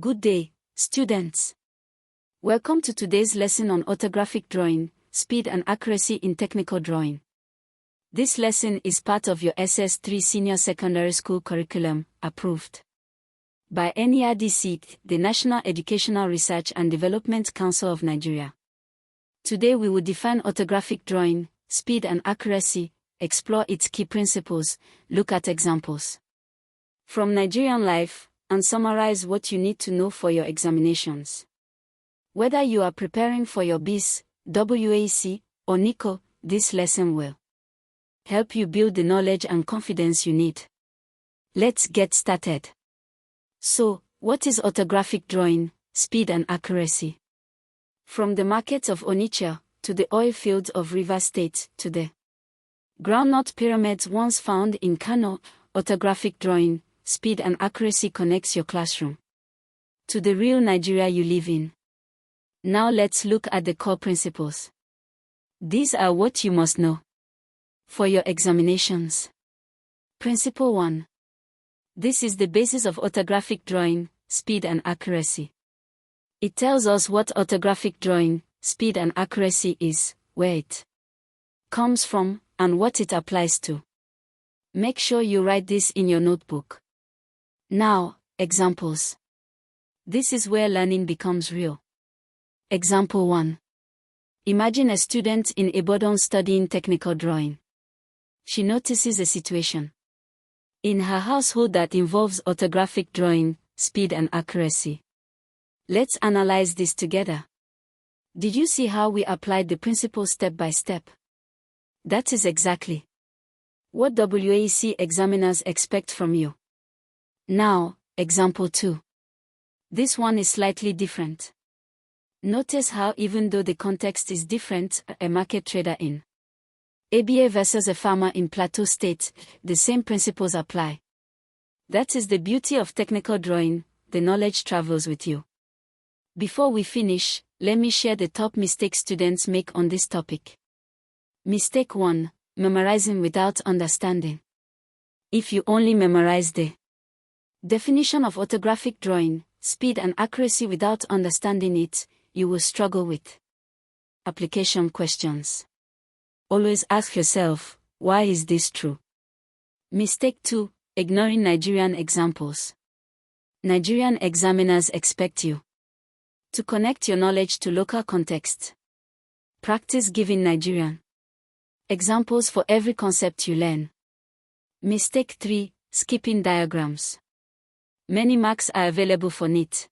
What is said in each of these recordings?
Good day, students. Welcome to today's lesson on orthographic drawing, speed and accuracy in technical drawing. This lesson is part of your SS3 Senior Secondary School curriculum, approved by NERDC, the National Educational Research and Development Council of Nigeria. Today we will define orthographic drawing, speed and accuracy, explore its key principles, look at examples from Nigerian life, and summarize what you need to know for your examinations. Whether you are preparing for your BECE, WAEC, or NECO, this lesson will help you build the knowledge and confidence you need. Let's get started. So, what is orthographic drawing, speed and accuracy? From the markets of Onitsha, to the oil fields of Rivers State, to the groundnut pyramids once found in Kano, orthographic drawing, speed and accuracy connects your classroom to the real Nigeria you live in. Now let's look at the core principles. These are what you must know for your examinations. Principle 1. This is the basis of orthographic drawing, speed and accuracy. It tells us what orthographic drawing, speed and accuracy is, where it comes from, and what it applies to. Make sure you write this in your notebook. Now, examples. This is where learning becomes real. Example 1. Imagine a student in Ibadan studying technical drawing. She notices a situation in her household that involves orthographic drawing, speed and accuracy. Let's analyze this together. Did you see how we applied the principle step by step? That is exactly what WAEC examiners expect from you. Now, example 2. This one is slightly different. Notice how even though the context is different, a market trader in ABA versus a farmer in Plateau State, the same principles apply. That is the beauty of technical drawing, the knowledge travels with you. Before we finish, let me share the top mistakes students make on this topic. Mistake 1. Memorizing without understanding. If you only memorize the definition of orthographic drawing, speed and accuracy without understanding it, you will struggle with application questions. Always ask yourself, why is this true? Mistake 2. Ignoring Nigerian examples. Nigerian examiners expect you to connect your knowledge to local context. Practice giving Nigerian examples for every concept you learn. Mistake 3. Skipping diagrams. Many marks are available for neat,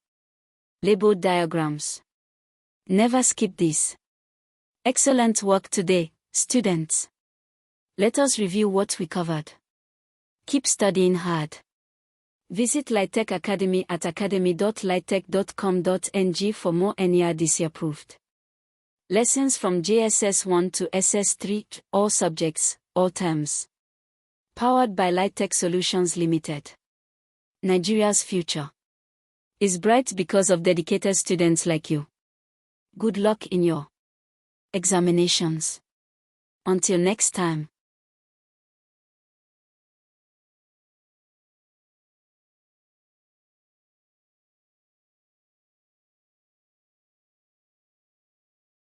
labeled diagrams. Never skip this. Excellent work today, students. Let us review what we covered. Keep studying hard. Visit LightTech Academy at academy.lightech.com.ng for more NERDC-approved lessons from JSS 1 to SS3, all subjects, all terms. Powered by LightTech Solutions Limited. Nigeria's future is bright because of dedicated students like you. Good luck in your examinations. Until next time.